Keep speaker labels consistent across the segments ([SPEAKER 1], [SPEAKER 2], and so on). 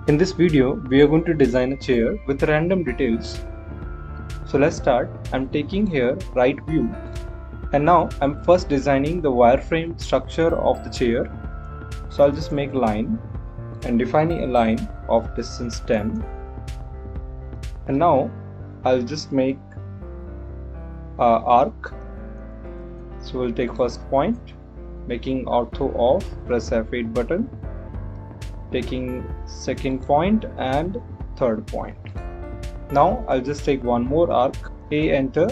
[SPEAKER 1] In this video, we are going to design a chair with random details. So let's start. I'm taking here right view, and now I'm first designing the wireframe structure of the chair. So I'll just make a line and defining a line of distance 10, and now I'll just make an arc. So we'll take first point, making ortho of, press F8 button, taking second point and third point. Now I'll just take one more arc, A, enter.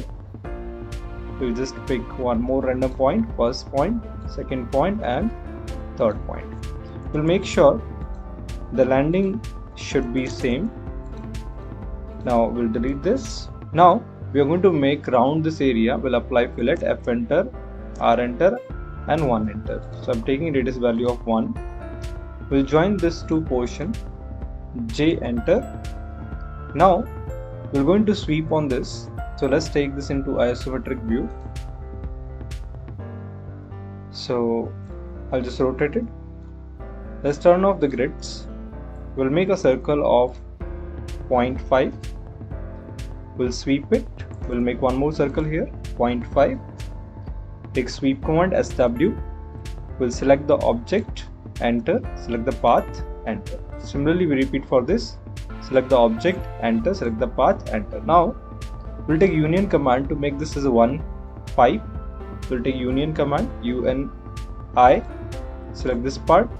[SPEAKER 1] We'll just pick one more random point, first point, second point and third point. We'll make sure the landing should be same. Now we'll delete this. Now we are going to make round this area. We'll apply fillet, F enter, R enter and 1 enter. So I'm taking radius value of 1. We'll join this two portion, J enter. Now we're going to sweep on this. So let's take this into isometric view. So I'll just rotate it. Let's turn off the grids. We'll make a circle of 0.5. We'll sweep it. We'll make one more circle here, 0.5. Take sweep command SW. We'll select the object, enter, select the path, enter. Similarly, we repeat for this. Select the object, enter, select the path, enter. Now we'll take union command to make this as a one pipe. We'll take union command, UNI, select this part,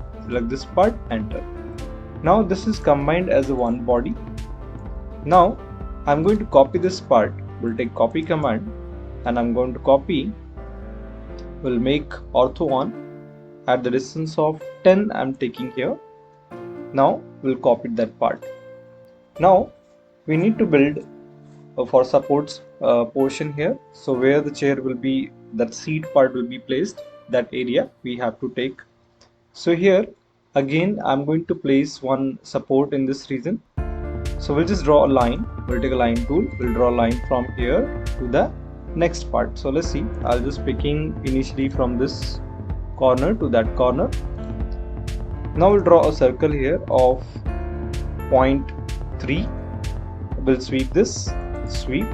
[SPEAKER 1] enter. Now this is combined as a one body. Now I'm going to copy this part. We'll take copy command and I'm going to copy. We'll make ortho on at the distance of 10 I'm taking here. Now we'll copy that part. Now we need to build for supports portion here. So where the chair will be, that seat part will be placed, that area we have to take. So here again I'm going to place one support in this region. So we'll just draw a line. We'll take a line tool. We'll draw a line from here to the next part. So let's see. I'll just picking initially from this corner to that corner. Now we'll draw a circle here of 0.3. We'll sweep this, sweep,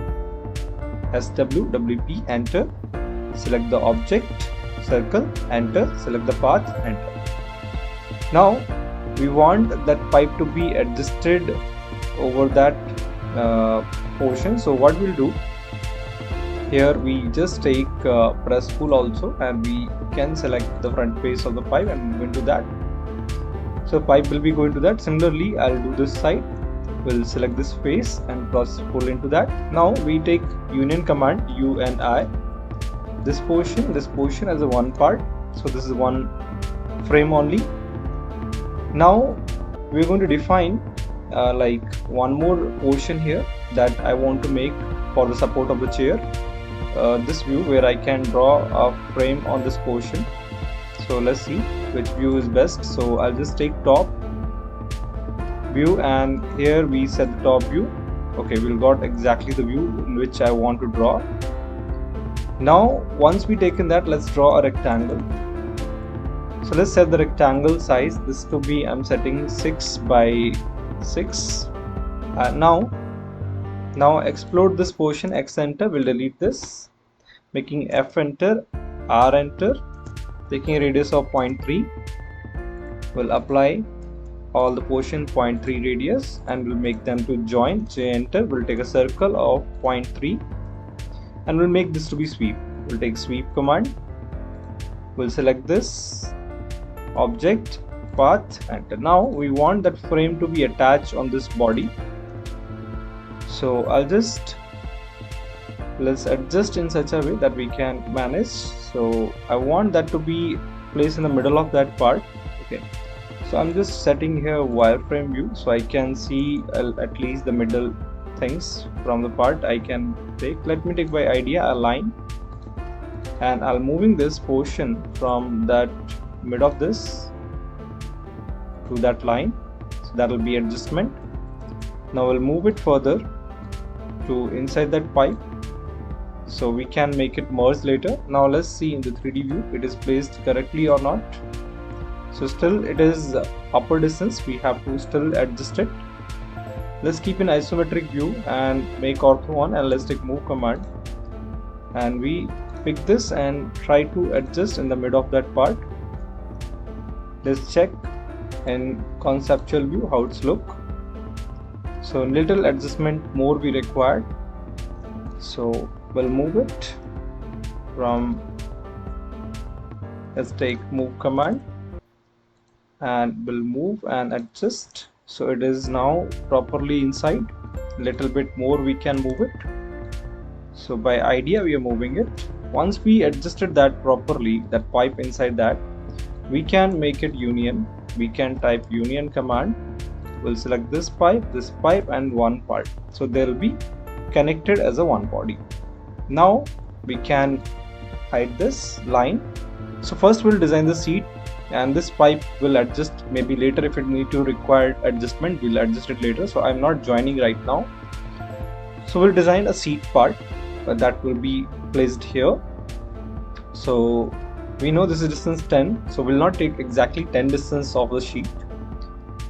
[SPEAKER 1] SWWP, enter, select the object, circle, enter, select the path, enter. Now we want that pipe to be adjusted over that portion. So what we'll do here, we just take PressPull also and we can select the front face of the pipe and move into that. So pipe will be going to that. Similarly, I'll do this side. We'll select this face and PressPull into that. Now we take union command, UNI, this portion as a one part. So this is one frame only. Now we're going to define like one more portion here that I want to make for the support of the chair. This view where I can draw a frame on this portion. So let's see which view is best. So I'll just take top view and here we set the top view. Okay, we'll got exactly the view in which I want to draw. Now once we taken that, let's draw a rectangle. So let's set the rectangle size. This to be, I'm setting 6 by 6. Now explode this portion, X enter. We'll delete this, making F enter, R enter, taking a radius of 0.3. We'll apply all the portion 0.3 radius and we'll make them to join, J enter. We'll take a circle of 0.3 and we'll make this to be sweep. We'll take sweep command. We'll select this object, path, enter. Now we want that frame to be attached on this body. So let's adjust in such a way that we can manage. So I want that to be placed in the middle of that part. Okay, so I'm just setting here wireframe view so I can see at least the middle things from the part I can take. Let me take by idea a line and I'll moving this portion from that mid of this to that line. So that will be adjustment. Now we'll move it further to inside that pipe so we can make it merge later. Now let's see in the 3D view it is placed correctly or not. So still it is upper distance, we have to still adjust it. Let's keep an isometric view and make ortho on, and let's take move command and we pick this and try to adjust in the middle of that part. Let's check in conceptual view how it's look. So little adjustment more we required, so we'll move it from, let's take move command and we'll move and adjust, so it is now properly inside. Little bit more we can move it, so by idea we are moving it. Once we adjusted that properly, that pipe inside that, we can make it union. We can type union command, we'll select this pipe and one part, so they'll be connected as a one body. Now we can hide this line. So first we'll design the seat, and this pipe will adjust maybe later. If it need to require adjustment, we'll adjust it later, so I'm not joining right now. So we'll design a seat part that will be placed here. So we know this is distance 10, so we'll not take exactly 10 distance of the sheet.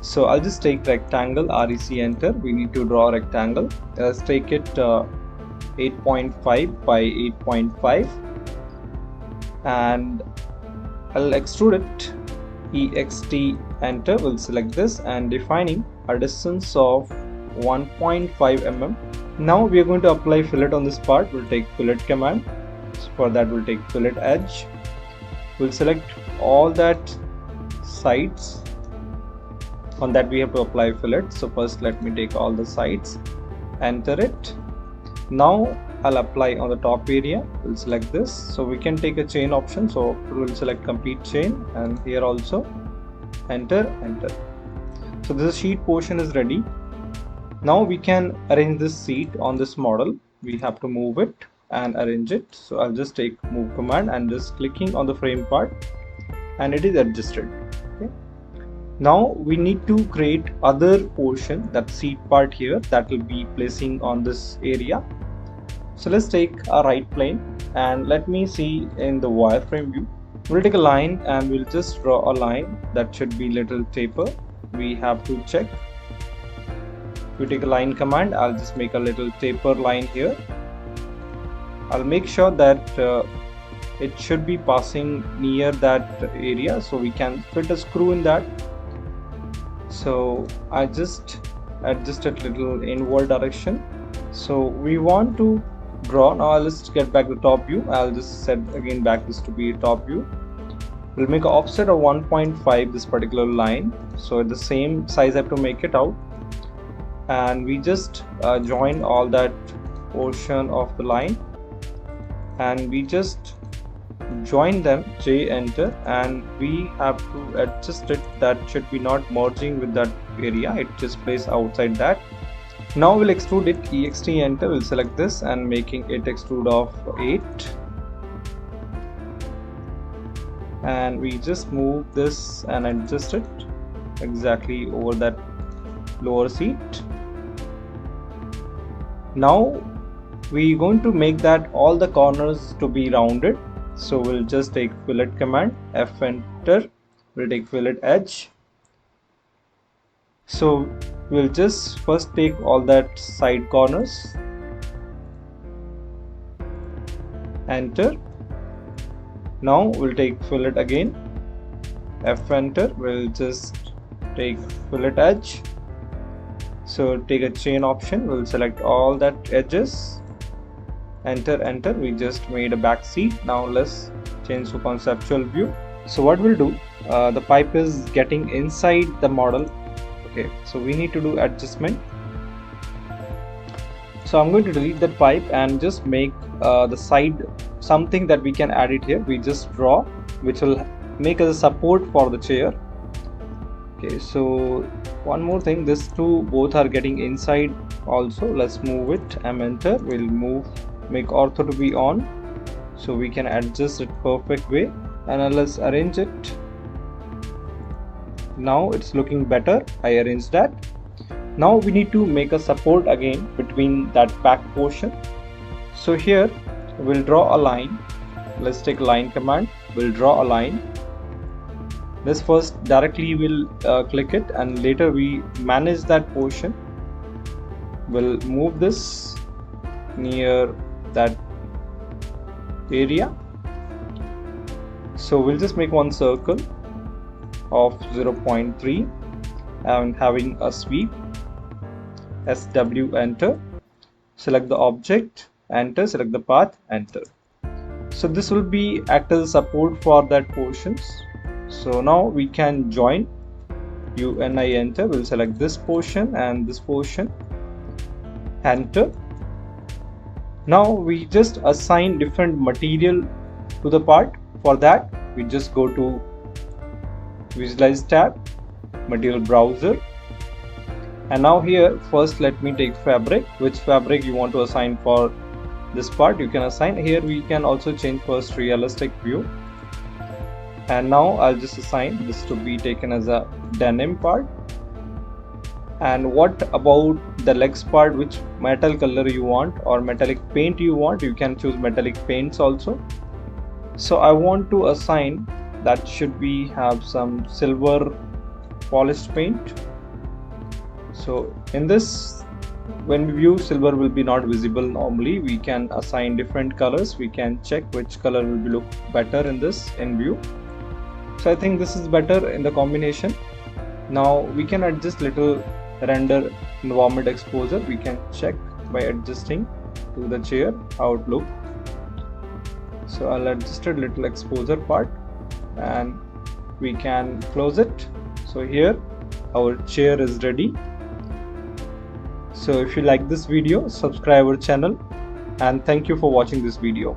[SPEAKER 1] So I'll just take rectangle, REC, enter. We need to draw a rectangle. Let's take it 8.5 by 8.5 and I'll extrude it, EXT, enter. We'll select this and defining a distance of 1.5 mm. Now we are going to apply fillet on this part. We'll take fillet command. So for that we'll take fillet edge. We'll select all that sides. On that we have to apply fillet. So first let me take all the sides, enter it. Now I'll apply on the top area. We'll select this, so we can take a chain option, so we'll select complete chain, and here also enter. So this sheet portion is ready. Now we can arrange this seat on this model. We have to move it and arrange it. So I'll just take move command and just clicking on the frame part, and it is adjusted. Okay. Now we need to create other portion, that seat part here, that will be placing on this area. So let's take a right plane and let me see in the wireframe view. We'll take a line and we'll just draw a line that should be little taper. We have to check. We take a line command. I'll just make a little taper line here. I'll make sure that it should be passing near that area, so we can fit a screw in that. So I just adjust it little inward direction. So we want to draw. Now let's get back to the top view. I'll just set again back this to be top view. We'll make an offset of 1.5 this particular line, so at the same size I have to make it out, and we just join all that portion of the line and we just join them, J, enter, and we have to adjust it. That should be not merging with that area, it just plays outside that. Now we'll extrude it, EXT, enter. We'll select this and making it extrude of 8, and we just move this and adjust it exactly over that lower seat. Now we're going to make that all the corners to be rounded, so we'll just take fillet command, F, enter. We'll take fillet edge. So we'll just first take all that side corners, enter. Now we'll take fillet again, F, enter. We'll just take fillet edge. So take a chain option, we'll select all that edges, enter, enter. We just made a back seat. Now let's change to conceptual view. So what we'll do, the pipe is getting inside the model. Okay, so we need to do adjustment. So I'm going to delete that pipe and just make the side something that we can add it here. We just draw, which will make as a support for the chair. Okay, so one more thing, these two both are getting inside also. Let's move it, M, enter. We'll move, make ortho to be on, so we can adjust it perfect way, and let's arrange it. Now it's looking better. I arranged that. Now we need to make a support again between that back portion. So here we'll draw a line. Let's take line command. We'll draw a line This first directly will click it, and later we manage that portion. We'll move this near that area. So we'll just make one circle of 0.3 and having a sweep. SW, enter. Select the object, enter. Select the path, enter. So this will be act as support for that portions. So now we can join. UNI, enter. We'll select this portion and this portion, enter. Now we just assign different material to the part. For that we just go to Visualize tab, Material Browser, and now here first let me take fabric. Which fabric you want to assign for this part you can assign. Here we can also change first realistic view, and now I'll just assign this to be taken as a denim part. And what about the legs part? Which metal color you want or metallic paint you want? You can choose metallic paints also. So I want to assign that should be have some silver polished paint. So in this, when we view, silver will be not visible normally. We can assign different colors. We can check which color will look better in this in view. So I think this is better in the combination. Now we can adjust little render environment exposure. We can check by adjusting to the chair how it look. So I'll adjust a little exposure part and we can close it. So here our chair is ready. So if you like this video, subscribe our channel, and thank you for watching this video.